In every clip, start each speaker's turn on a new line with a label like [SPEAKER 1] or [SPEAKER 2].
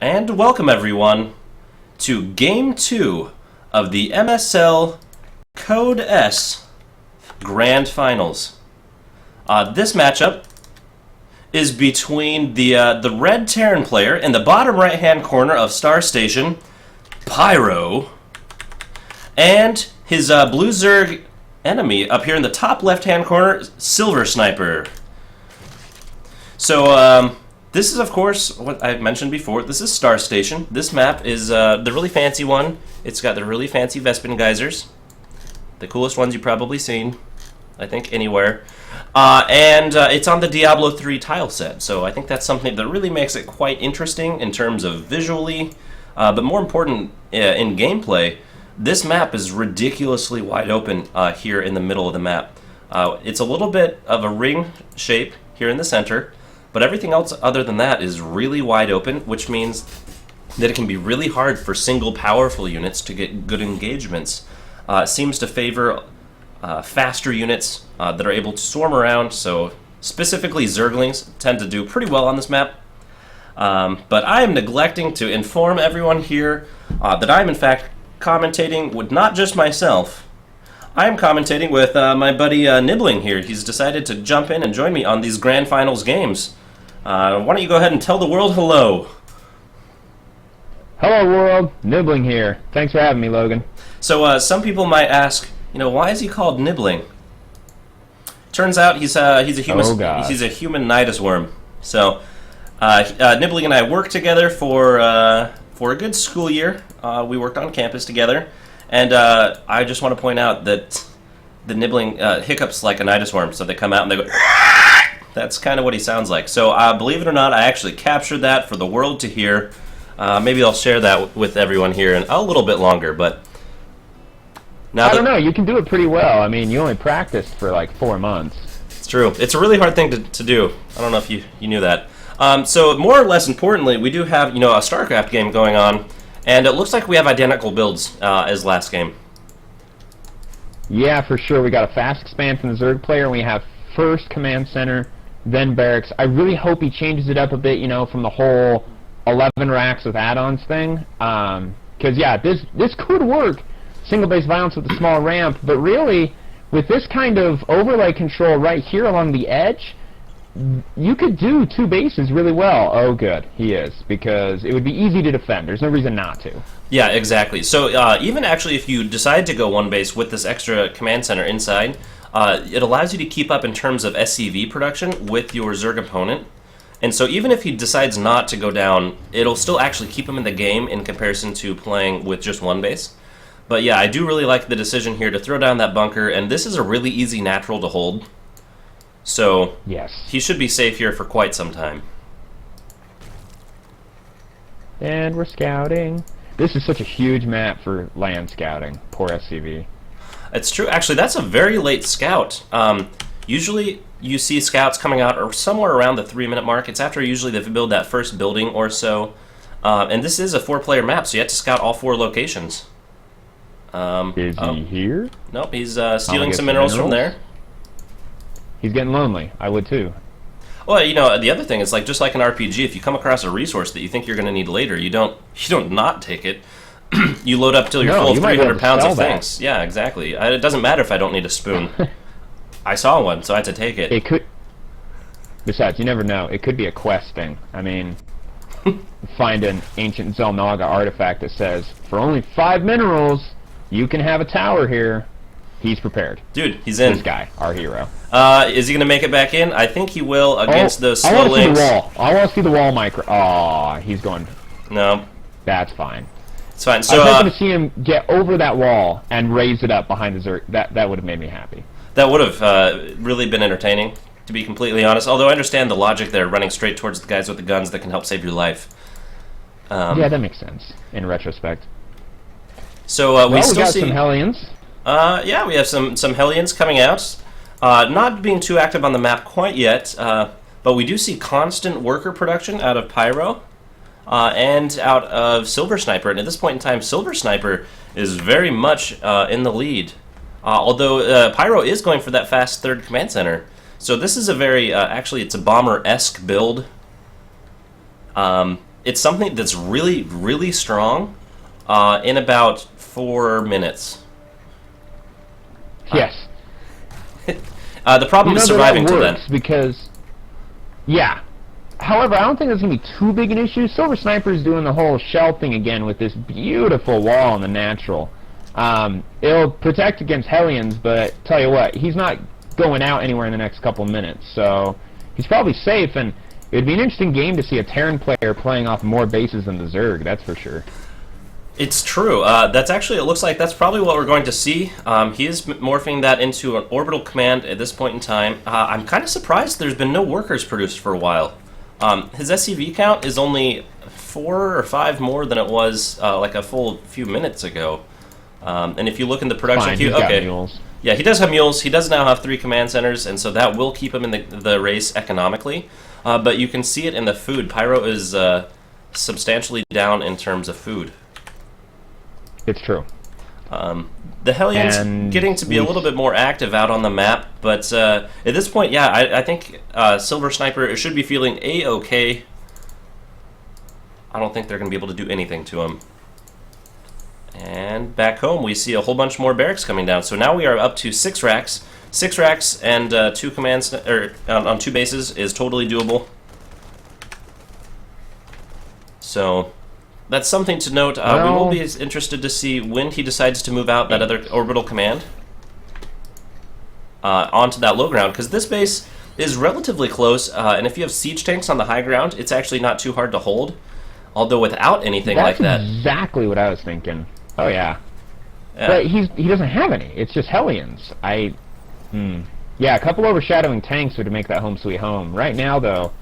[SPEAKER 1] And welcome everyone to Game 2 of the MSL Code S Grand Finals. This matchup is between the red Terran player in the bottom right-hand corner of Star Station, pyrO, and his blue Zerg enemy up here in the top left-hand corner, SilverSnyper. So, this is, of course, what I mentioned before. This is Star Station. This map is the really fancy one. It's got the really fancy Vespin geysers. The coolest ones you've probably seen, I think, anywhere. And it's on the Diablo 3 tile set. So I think that's something that really makes it quite interesting in terms of visually. But more important, in gameplay, this map is ridiculously wide open here in the middle of the map. It's a little bit of a ring shape here in the center. But everything else other than that is really wide open, which means that it can be really hard for single powerful units to get good engagements. It seems to favor faster units that are able to swarm around, so specifically Zerglings tend to do pretty well on this map. But I am neglecting to inform everyone here that I am in fact commentating with not just myself. I am commentating with my buddy Nibbling here. He's decided to jump in and join me on these Grand Finals games. Why don't you go ahead and tell the world hello?
[SPEAKER 2] Hello world, Nibbling here. Thanks for having me, Logan.
[SPEAKER 1] So some people might ask, why is he called Nibbling? Turns out he's a human. He's a human nidus worm. So Nibbling and I worked together for a good school year. We worked on campus together. And I just want to point out that the Nibbling hiccups like a nidus worm, so they come out and they go. That's kind of what he sounds like. So believe it or not, I actually captured that for the world to hear. Maybe I'll share that with everyone here in a little bit longer. But now
[SPEAKER 2] I don't know. You can do it pretty well. I mean, you only practiced for like 4 months.
[SPEAKER 1] It's true. It's a really hard thing to do. I don't know if you knew that. So more or less importantly, we do have a StarCraft game going on. And it looks like we have identical builds as last game.
[SPEAKER 2] Yeah, for sure. We got a fast expand from the Zerg player, and we have first command center, then barracks. I really hope he changes it up a bit, from the whole 11 racks with add-ons thing. Because, yeah, this could work, single base violence with a small ramp, but really, with this kind of overlay control right here along the edge, you could do 2 bases really well. Oh, good, he is, because it would be easy to defend. There's no reason not to.
[SPEAKER 1] Yeah, exactly. So even actually if you decide to go 1 base with this extra command center inside, it allows you to keep up in terms of SCV production with your Zerg opponent. And so even if he decides not to go down, it'll still actually keep him in the game in comparison to playing with just 1 base. But yeah, I do really like the decision here to throw down that bunker, and this is a really easy natural to hold. So
[SPEAKER 2] yes,
[SPEAKER 1] he should be safe here for quite some time.
[SPEAKER 2] And we're scouting. This is such a huge map for land scouting. Poor SCV.
[SPEAKER 1] It's true. Actually, that's a very late scout. Usually you see scouts coming out or somewhere around the 3-minute mark. It's after usually they build that first building or so. And this is a 4-player map, so you have to scout all 4 locations.
[SPEAKER 2] Is he here?
[SPEAKER 1] Nope, he's stealing some minerals from there.
[SPEAKER 2] He's getting lonely. I would too.
[SPEAKER 1] Well, the other thing is just like an RPG, if you come across a resource that you think you're going to need later, you don't not take it. You load up till you're full of 300 pounds of things. Yeah, exactly. It doesn't matter if I don't need a spoon. I saw one, so I had to take it.
[SPEAKER 2] It could. Besides, you never know. It could be a quest thing. I mean, find an ancient Zelnaga artifact that says, for only 5 minerals, you can have a tower here. He's prepared.
[SPEAKER 1] Dude, he's in.
[SPEAKER 2] This guy, our hero.
[SPEAKER 1] Is he going to make it back in? I think he will against those slow
[SPEAKER 2] I want to see
[SPEAKER 1] links.
[SPEAKER 2] the wall. I want to see the wall micro. Aw, he's going.
[SPEAKER 1] No.
[SPEAKER 2] That's fine.
[SPEAKER 1] It's fine. So,
[SPEAKER 2] I was hoping to see him get over that wall and raise it up behind the Zerg. That would have made me happy.
[SPEAKER 1] That would have really been entertaining, to be completely honest. Although I understand the logic there, running straight towards the guys with the guns that can help save your life.
[SPEAKER 2] Yeah, that makes sense in retrospect.
[SPEAKER 1] So we still
[SPEAKER 2] got
[SPEAKER 1] see
[SPEAKER 2] some Hellions.
[SPEAKER 1] Yeah, we have some Hellions coming out. Not being too active on the map quite yet, but we do see constant worker production out of pyrO and out of SilverSnyper. And at this point in time, SilverSnyper is very much in the lead. Although pyrO is going for that fast 3rd command center. So this is a very, actually it's a bomber-esque build. it's something that's really, really strong in about 4 minutes.
[SPEAKER 2] Yes.
[SPEAKER 1] The problem is surviving till then.
[SPEAKER 2] Because, yeah. However, I don't think that's going to be too big an issue. SilverSnyper is doing the whole shell thing again with this beautiful wall in the natural. It'll protect against Hellions, but tell you what, he's not going out anywhere in the next couple minutes, so he's probably safe, and it would be an interesting game to see a Terran player playing off more bases than the Zerg, that's for sure.
[SPEAKER 1] It's true. That's actually, it looks like that's probably what we're going to see. He is morphing that into an orbital command at this point in time. I'm kind of surprised there's been no workers produced for a while. His SCV count is only 4 or 5 more than it was like a full few minutes ago. And if you look in the production queue, okay, yeah, he does have mules. He does now have 3 command centers, and so that will keep him in the race economically. But you can see it in the food. pyrO is substantially down in terms of food.
[SPEAKER 2] It's true.
[SPEAKER 1] The Hellions getting to be a little bit more active out on the map, but at this point, yeah, I think SilverSnyper should be feeling A-okay. I don't think they're going to be able to do anything to him. And back home, we see a whole bunch more barracks coming down. So now we are up to 6 racks. 6 racks and 2 commands, or on 2 bases is totally doable. So that's something to note. We will be interested to see when he decides to move out that other orbital command onto that low ground, because this base is relatively close, and if you have siege tanks on the high ground, it's actually not too hard to hold. Although without anything like that,
[SPEAKER 2] that's exactly what I was thinking. Oh yeah. But he doesn't have any. It's just Hellions. Yeah, a couple overshadowing tanks would make that home sweet home. Right now, though,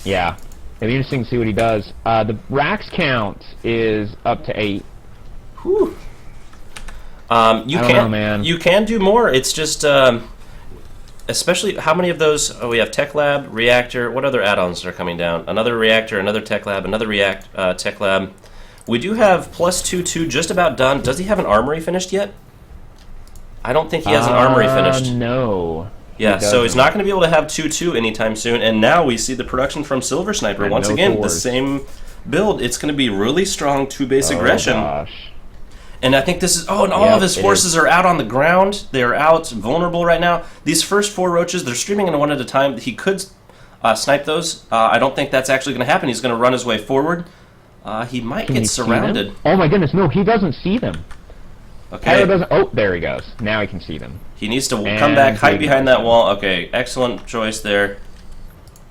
[SPEAKER 2] yeah, it'd be interesting to see what he does. The racks count is up to 8.
[SPEAKER 1] Whew. You can do more. It's just, especially how many of those? Oh, we have Tech Lab, Reactor. What other add-ons are coming down? Another Reactor, another Tech Lab, another Tech Lab. We do have +2/2 just about done. Does he have an armory finished yet? I don't think he has an armory finished.
[SPEAKER 2] No.
[SPEAKER 1] Yeah, so he's not going to be able to have 2/2 anytime soon. And now we see the production from SilverSnyper. Once again, the same build. It's going to be really strong 2-base aggression.
[SPEAKER 2] Gosh.
[SPEAKER 1] And I think this is... Oh, and all of his forces are out on the ground. They're out, vulnerable right now. These first 4 roaches, they're streaming in one at a time. He could snipe those. I don't think that's actually going to happen. He's going to run his way forward. He might get surrounded.
[SPEAKER 2] Oh my goodness, no, he doesn't see them.
[SPEAKER 1] Okay.
[SPEAKER 2] Doesn't. Oh, there he goes. Now he can see them.
[SPEAKER 1] He needs to come back, hide behind that wall. Okay, excellent choice there.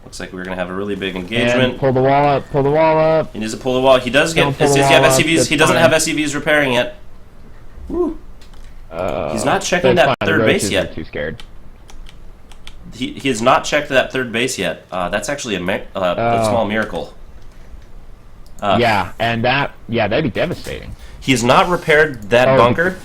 [SPEAKER 1] Looks like we're going to have a really big engagement.
[SPEAKER 2] And pull the wall up, pull the wall up.
[SPEAKER 1] He needs to pull the wall. He does get... He doesn't have SCVs repairing yet. Woo. He's not checking that third base yet.
[SPEAKER 2] Too scared.
[SPEAKER 1] He has not checked that third base yet. That's actually a small miracle.
[SPEAKER 2] Yeah, and that'd be devastating.
[SPEAKER 1] He's not repaired that bunker,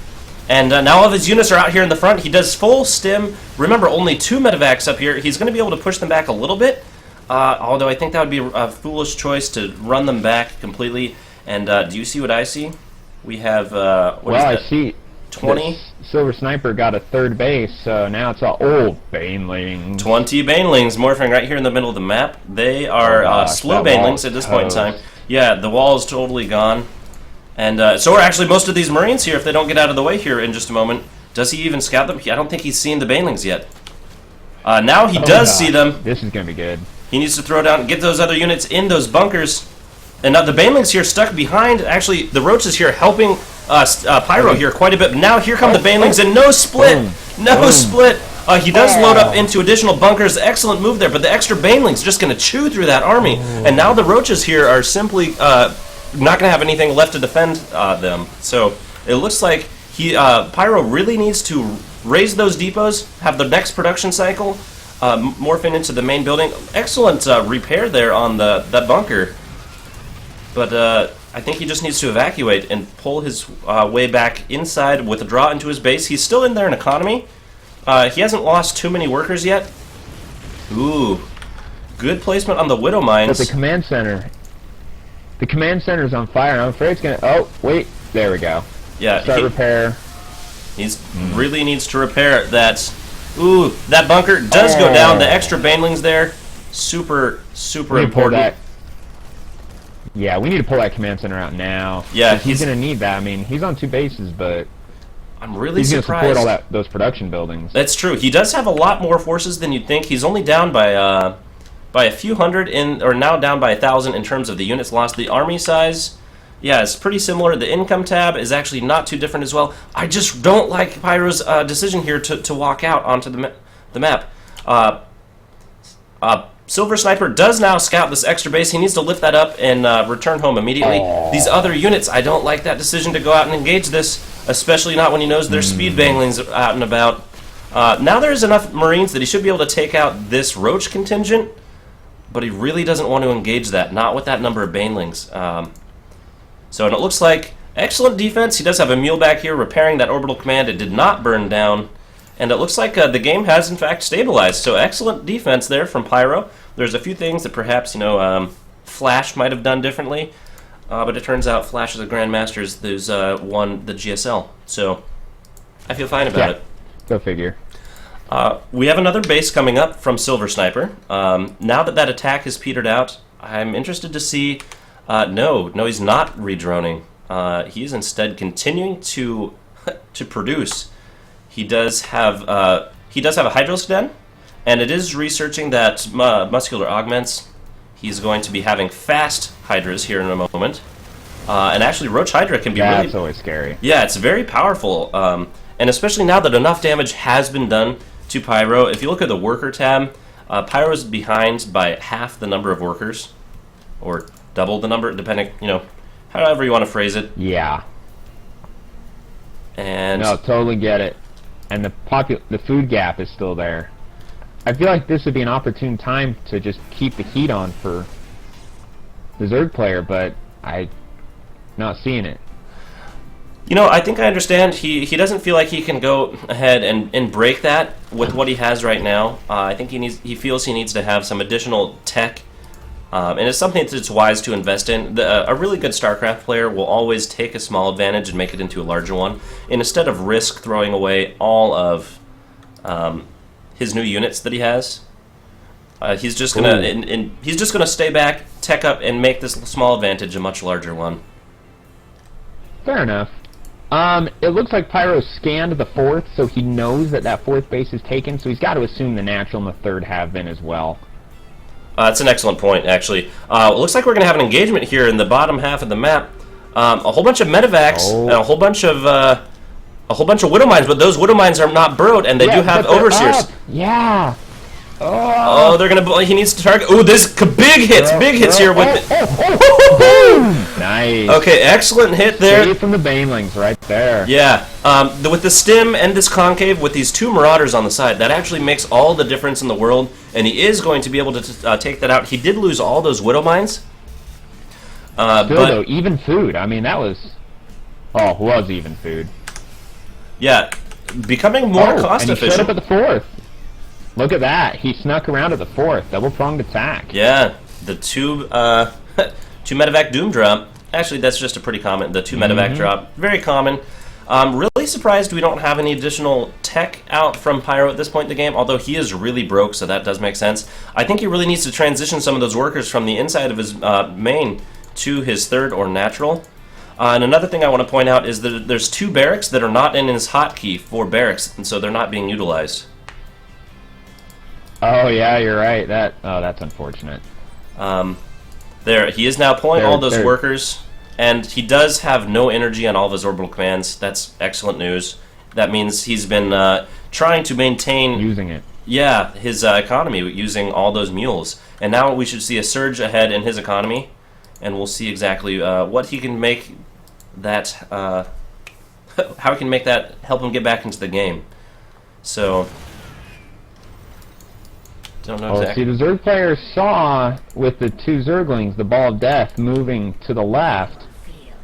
[SPEAKER 1] and now all of his units are out here in the front. He does full stim. Remember, only 2 medevacs up here. He's going to be able to push them back a little bit, although I think that would be a foolish choice to run them back completely. And do you see what I see? We have,
[SPEAKER 2] I see
[SPEAKER 1] 20?
[SPEAKER 2] SilverSnyper got a third base, so now it's all banelings.
[SPEAKER 1] 20 banelings morphing right here in the middle of the map. They are slow banelings at this point in time. Yeah, the wall is totally gone. And so are actually most of these Marines here if they don't get out of the way here in just a moment. Does he even scout them? I don't think he's seen the banelings yet. Now he does see them.
[SPEAKER 2] This is going to be good.
[SPEAKER 1] He needs to throw down, get those other units in those bunkers. And now the banelings here stuck behind. Actually, the roaches here helping pyrO here quite a bit. Now here come the banelings and no split. Split. He does load up into additional bunkers. Excellent move there, but the extra banelings just going to chew through that army. And now the roaches here are simply not going to have anything left to defend them. So it looks like pyrO really needs to raise those depots, have the next production cycle, morph into the main building. Excellent repair there on that bunker. But I think he just needs to evacuate and pull his way back inside, withdraw into his base. He's still in there in economy. He hasn't lost too many workers yet. Ooh, good placement on the Widow Mines.
[SPEAKER 2] But the command center's on fire. I'm afraid it's gonna. Oh, wait, there we go.
[SPEAKER 1] Yeah,
[SPEAKER 2] start repair.
[SPEAKER 1] He's really needs to repair that. Ooh, that bunker does go down. The extra banelings there, super important.
[SPEAKER 2] Yeah, we need to pull that command center out now.
[SPEAKER 1] Yeah,
[SPEAKER 2] he's going to need that. I mean, he's on 2 bases, but
[SPEAKER 1] I'm really
[SPEAKER 2] he's going to
[SPEAKER 1] surprised.
[SPEAKER 2] support all those production buildings.
[SPEAKER 1] That's true. He does have a lot more forces than you'd think. He's only down by a few hundred or now down by 1,000 in terms of the units lost. The army size, yeah, it's pretty similar. The income tab is actually not too different as well. I just don't like pyrO's decision here to walk out onto the map. SilverSnyper does now scout this extra base. He needs to lift that up and return home immediately. These other units, I don't like that decision to go out and engage this, especially not when he knows there's speed banglings out and about. Now there's enough Marines that he should be able to take out this Roach contingent, but he really doesn't want to engage that, not with that number of banelings. So and it looks like excellent defense. He does have a mule back here repairing that orbital command. It did not burn down. And it looks like the game has, in fact, stabilized. So excellent defense there from pyrO. There's a few things that perhaps, Flash might have done differently. But it turns out Flash is a Grandmaster who's won the GSL. So I feel fine about it.
[SPEAKER 2] Go figure.
[SPEAKER 1] We have another base coming up from SilverSnyper. Now that attack has petered out, I'm interested to see... No, he's not redroning. He's instead continuing to produce. He does have a Hydros Den, and it is researching that muscular augments. He's going to be having fast Hydras here in a moment. And actually, Roach Hydra can be really...
[SPEAKER 2] That's always scary.
[SPEAKER 1] Yeah, it's very powerful. And especially now that enough damage has been done to pyrO. If you look at the worker tab, pyrO is behind by half the number of workers. Or double the number, depending, however you want to phrase it.
[SPEAKER 2] Yeah.
[SPEAKER 1] And...
[SPEAKER 2] No, totally get it. And the food gap is still there. I feel like this would be an opportune time to just keep the heat on for the Zerg player, but I'm not seeing it.
[SPEAKER 1] I think I understand. He doesn't feel like he can go ahead and break that with what he has right now. I think he feels he needs to have some additional tech, and it's something that's wise to invest in. A really good StarCraft player will always take a small advantage and make it into a larger one, and instead of risk throwing away all of his new units that he has. He's just gonna stay back, tech up, and make this small advantage a much larger one.
[SPEAKER 2] Fair enough. It looks like pyrO scanned the 4th, so he knows that 4th base is taken, so he's got to assume the natural and the 3rd have been as well.
[SPEAKER 1] That's an excellent point, actually. It looks like we're going to have an engagement here in the bottom half of the map. A whole bunch of medevacs and a whole bunch of widow mines, but those widow mines are not burrowed, and they do have overseers.
[SPEAKER 2] Yeah.
[SPEAKER 1] Oh, they're gonna. He needs to target. Oh, this big hits here with it.
[SPEAKER 2] Nice.
[SPEAKER 1] Okay, excellent hit there.
[SPEAKER 2] Straight from the banelings, right there.
[SPEAKER 1] Yeah. With the stim and this concave, with these 2 marauders on the side, that actually makes all the difference in the world. And he is going to be able to take that out. He did lose all those widow mines.
[SPEAKER 2] Still, though, even food. I mean, that was. Oh, was even food.
[SPEAKER 1] Yeah, becoming more cost efficient.
[SPEAKER 2] And he showed up at the 4th. Look at that. He snuck around at the 4th. Double-pronged attack.
[SPEAKER 1] Yeah, the 2 medevac doom drop. Actually, that's just a pretty common. The 2 medevac drop. Very common. Really surprised we don't have any additional tech out from pyrO at this point in the game, although he is really broke, so that does make sense. I think he really needs to transition some of those workers from the inside of his main to his 3rd or natural. And another thing I want to point out is that there's 2 barracks that are not in his hotkey for barracks, and so they're not being utilized.
[SPEAKER 2] Oh yeah, you're right. That's unfortunate.
[SPEAKER 1] There, he is now pulling all those workers, and he does have no energy on all of his orbital commands. That's excellent news. That means he's been trying to maintain
[SPEAKER 2] using it.
[SPEAKER 1] Yeah, his economy using all those mules, and now we should see a surge ahead in his economy, and we'll see exactly what he can make that. How he can make that help him get back into the game. So. Don't know exactly.
[SPEAKER 2] See, the Zerg player saw with the 2 Zerglings the ball of death moving to the left,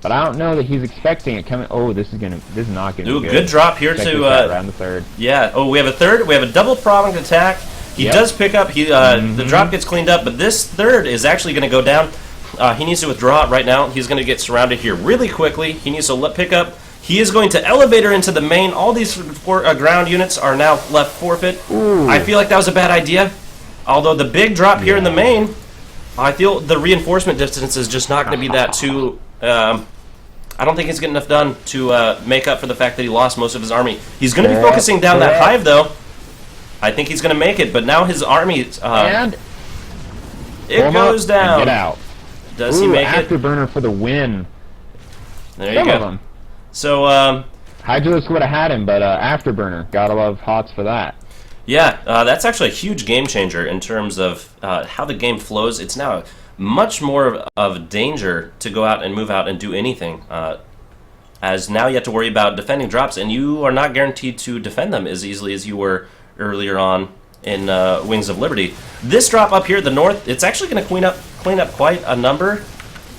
[SPEAKER 2] but I don't know that he's expecting it coming. Oh, this is not gonna be good.
[SPEAKER 1] Good drop here to
[SPEAKER 2] around the 3rd.
[SPEAKER 1] Yeah. Oh, we have a 3rd. We have a double pronged attack. He does pick up. The drop gets cleaned up, but this 3rd is actually going to go down. He needs to withdraw right now. He's going to get surrounded here really quickly. He needs to pick up. He is going to elevator into the main. All these ground units are now left forfeit.
[SPEAKER 2] Ooh.
[SPEAKER 1] I feel like that was a bad idea. Although the big drop here in the main I feel the reinforcement distance is just not going to be that too... I don't think he's getting enough done to make up for the fact that he lost most of his army. He's going to be focusing down that hive, though. I think he's going to make it, but now his army...
[SPEAKER 2] and
[SPEAKER 1] it goes down.
[SPEAKER 2] Get out.
[SPEAKER 1] Does he make it?
[SPEAKER 2] Afterburner for the win.
[SPEAKER 1] There you go. So,
[SPEAKER 2] Hydralisk would have had him, but Afterburner. Gotta love HOTS for that.
[SPEAKER 1] Yeah, that's actually a huge game changer in terms of how the game flows. It's now much more of danger to go out and move out and do anything, as now you have to worry about defending drops, and you are not guaranteed to defend them as easily as you were earlier on in Wings of Liberty. This drop up here at the north, it's actually going to clean up quite a number.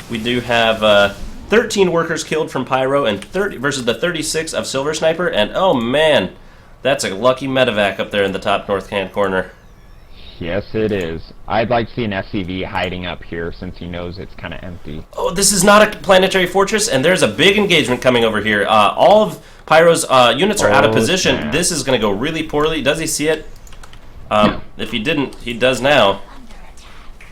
[SPEAKER 1] We do have 13 workers killed from pyrO and 30 versus the 36 of SilverSnyper, and oh man, that's a lucky medevac up there in the top north-hand corner.
[SPEAKER 2] Yes, it is. I'd like to see an SCV hiding up here since he knows it's kind of empty.
[SPEAKER 1] Oh, this is not a planetary fortress, and there's a big engagement coming over here. All of pyrO's units are out of position.
[SPEAKER 2] Snap.
[SPEAKER 1] This is going to go really poorly. Does he see it? If he didn't, he does now.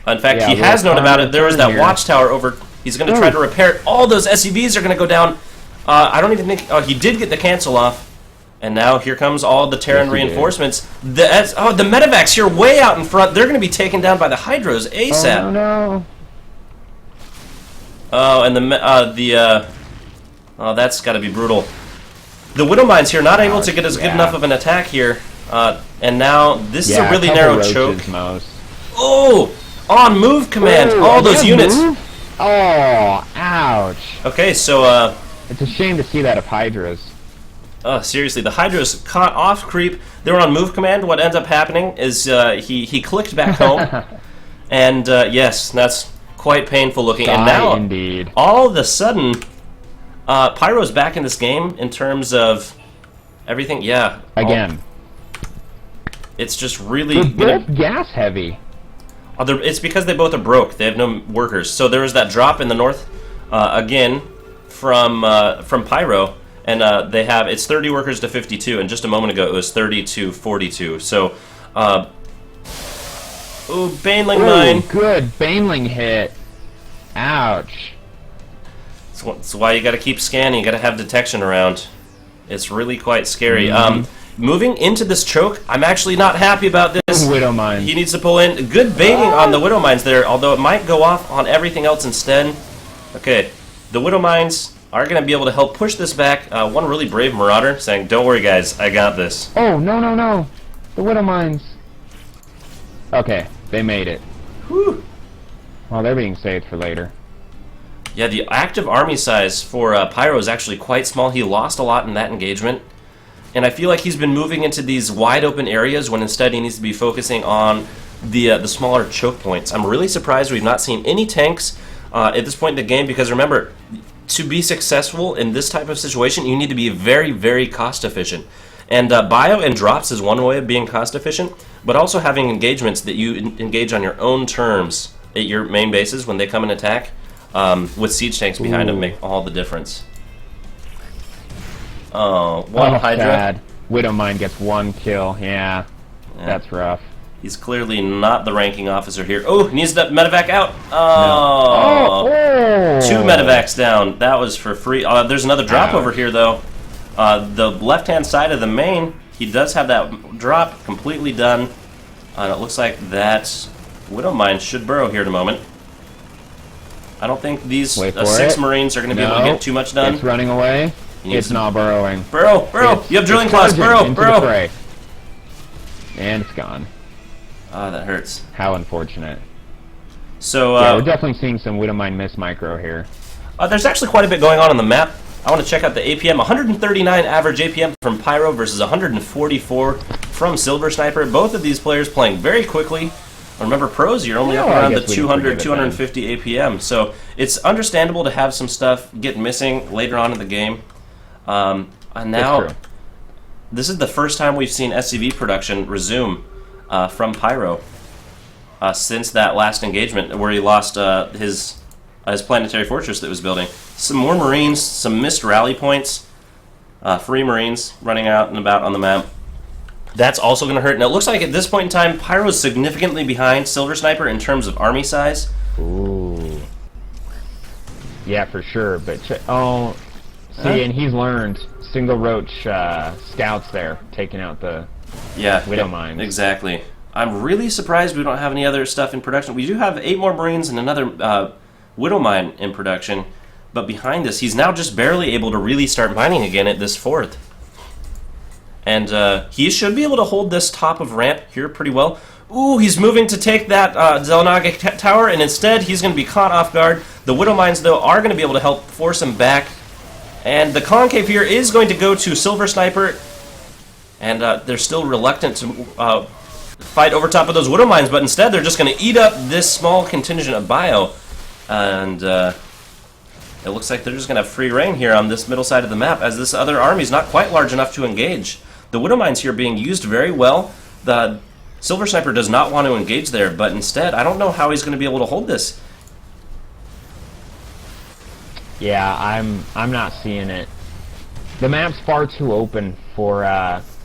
[SPEAKER 1] In fact, he has known about it. There was that watchtower over. He's going to try to repair it. All those SCVs are going to go down. I don't even think... Oh, he did get the cancel off. And now here comes all the Terran reinforcements. The medevacs here way out in front. They're going to be taken down by the Hydros ASAP.
[SPEAKER 2] Oh, no.
[SPEAKER 1] Oh, and oh, that's got to be brutal. The Widow Mines here not able to get as good enough of an attack here. And now this is a really narrow choke. Oh, on move command. All those units.
[SPEAKER 2] Oh, ouch.
[SPEAKER 1] Okay, so
[SPEAKER 2] it's a shame to see that of Hydras.
[SPEAKER 1] Seriously, the Hydras caught off creep. They were on move command. What ends up happening is he clicked back home, and yes, that's quite painful looking. And now,
[SPEAKER 2] indeed,
[SPEAKER 1] all of a sudden, pyrO's back in this game in terms of everything. Yeah,
[SPEAKER 2] again,
[SPEAKER 1] it's just really
[SPEAKER 2] they're both gas heavy.
[SPEAKER 1] It's because they both are broke. They have no workers. So there was that drop in the north again from pyrO. And they have, it's 30 workers to 52, and just a moment ago it was 30 to 42. So, Baneling mine.
[SPEAKER 2] Good, Baneling hit. Ouch.
[SPEAKER 1] That's why you gotta keep scanning, you gotta have detection around. It's really quite scary. Moving into this choke, I'm actually not happy about this.
[SPEAKER 2] Widow Mines.
[SPEAKER 1] He needs to pull in. Good baiting on the Widow Mines there, although it might go off on everything else instead. Okay, the Widow Mines are going to be able to help push this back. One really brave Marauder saying, don't worry guys, I got this.
[SPEAKER 2] Oh, no, no, no. The Widow Mines. Okay, they made it.
[SPEAKER 1] Whew.
[SPEAKER 2] Well, they're being saved for later.
[SPEAKER 1] Yeah, the active army size for pyrO is actually quite small. He lost a lot in that engagement. And I feel like he's been moving into these wide open areas when instead he needs to be focusing on the smaller choke points. I'm really surprised we've not seen any tanks at this point in the game, because remember, to be successful in this type of situation, you need to be very, very cost efficient. And bio and drops is one way of being cost efficient, but also having engagements that you engage on your own terms at your main bases when they come and attack, with siege tanks behind them, make all the difference. Oh, one Hydra.
[SPEAKER 2] Sad. Widow Mine gets one kill. Yeah, that's rough.
[SPEAKER 1] He's clearly not the ranking officer here. Oh, he needs that medevac out.
[SPEAKER 2] Oh,
[SPEAKER 1] no. 2 medevacs down. That was for free. There's another drop over here, though. The left-hand side of the main, he does have that drop completely done. It looks like that Widow Mine should burrow here in a moment. I don't think these 6 Marines are going to be able to get too much done.
[SPEAKER 2] It's running away. It's not burrowing.
[SPEAKER 1] Burrow, burrow. You have drilling claws. Burrow, burrow.
[SPEAKER 2] And it's gone.
[SPEAKER 1] Oh, that hurts.
[SPEAKER 2] How unfortunate.
[SPEAKER 1] So,
[SPEAKER 2] yeah, we're definitely seeing some Widow Mine miss micro here.
[SPEAKER 1] There's actually quite a bit going on the map. I want to check out the APM. 139 average APM from pyrO versus 144 from SilverSnyper. Both of these players playing very quickly. Remember, pros, you're only up around the 200, 250 APM. So it's understandable to have some stuff get missing later on in the game. And now, this is the first time we've seen SCV production resume from pyrO since that last engagement where he lost his planetary fortress that was building. Some more Marines, some missed rally points, free Marines running out and about on the map. That's also going to hurt. Now, it looks like at this point in time, pyrO is significantly behind SilverSnyper in terms of army size.
[SPEAKER 2] Ooh. Yeah, for sure. But and he's learned single roach scouts there, taking out the Widow mines.
[SPEAKER 1] Exactly. I'm really surprised we don't have any other stuff in production. We do have 8 more Marines and another Widow mine in production, but behind us, he's now just barely able to really start mining again at this 4th. And he should be able to hold this top of ramp here pretty well. Ooh, he's moving to take that Xel'Naga tower, and instead he's going to be caught off guard. The Widow mines, though, are going to be able to help force him back. And the concave here is going to go to SilverSnyper, and they're still reluctant to fight over top of those Widow mines, but instead they're just going to eat up this small contingent of pyrO. And it looks like they're just going to have free reign here on this middle side of the map, as this other army is not quite large enough to engage. The Widow mines here being used very well. The SilverSnyper does not want to engage there, but instead, I don't know how he's going to be able to hold this.
[SPEAKER 2] Yeah, I'm not seeing it. The map's far too open for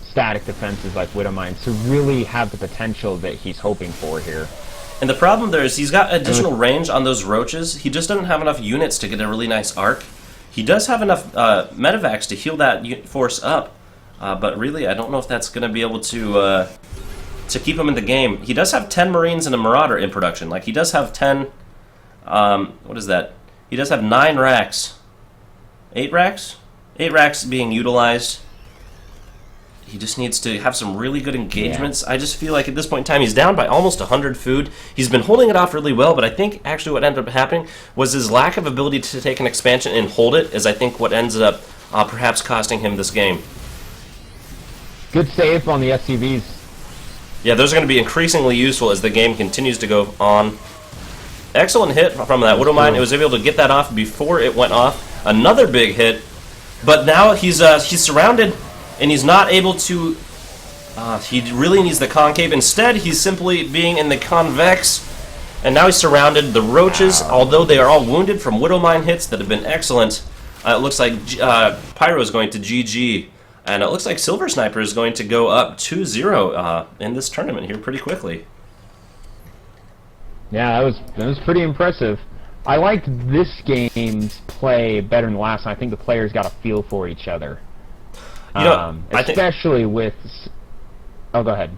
[SPEAKER 2] static defenses like Widow mines to really have the potential that he's hoping for here.
[SPEAKER 1] And the problem there is he's got additional range on those roaches. He just doesn't have enough units to get a really nice arc. He does have enough medevacs to heal that force up, but really I don't know if that's going to be able to keep him in the game. He does have 10 Marines and a Marauder in production. Like, he does have 10, what is that? He does have 9 racks. 8 racks? 8 racks being utilized. He just needs to have some really good engagements. Yeah. I just feel like at this point in time he's down by almost 100 food. He's been holding it off really well, but I think actually what ended up happening was his lack of ability to take an expansion and hold it is I think what ends up perhaps costing him this game.
[SPEAKER 2] Good save on the SCVs.
[SPEAKER 1] Yeah, those are going to be increasingly useful as the game continues to go on. Excellent hit from that Widow mine. It was able to get that off before it went off. Another big hit, but now he's surrounded, and he's not able to. He really needs the concave. Instead, he's simply being in the convex, and now he's surrounded. The roaches, although they are all wounded from Widow mine hits that have been excellent, it looks like pyrO is going to GG. And it looks like SilverSnyper is going to go up 2-0 in this tournament here pretty quickly.
[SPEAKER 2] Yeah, that was pretty impressive. I liked this game's play better than the last, and I think the players got a feel for each other.
[SPEAKER 1] You know,
[SPEAKER 2] especially with... Oh, go ahead.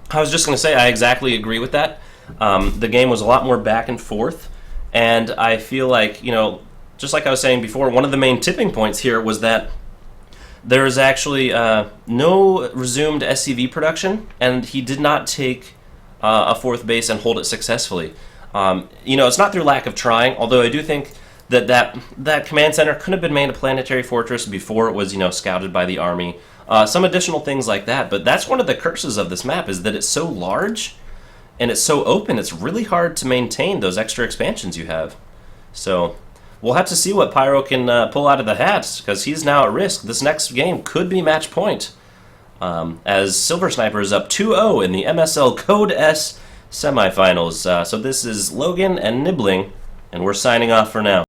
[SPEAKER 1] I was just going to say, I exactly agree with that. The game was a lot more back and forth, and I feel like, you know, just like I was saying before, one of the main tipping points here was that there is actually no resumed SCV production, and he did not take a 4th base and hold it successfully. You know, it's not through lack of trying, although I do think that command center could have been made a planetary fortress before it was, you know, scouted by the army. Some additional things like that, but that's one of the curses of this map, is that it's so large and it's so open, it's really hard to maintain those extra expansions you have. So we'll have to see what pyrO can pull out of the hat, because he's now at risk. This next game could be match point, as SilverSnyper is up 2-0 in the MSL Code S semifinals. So this is Logan and Nibbling, and we're signing off for now.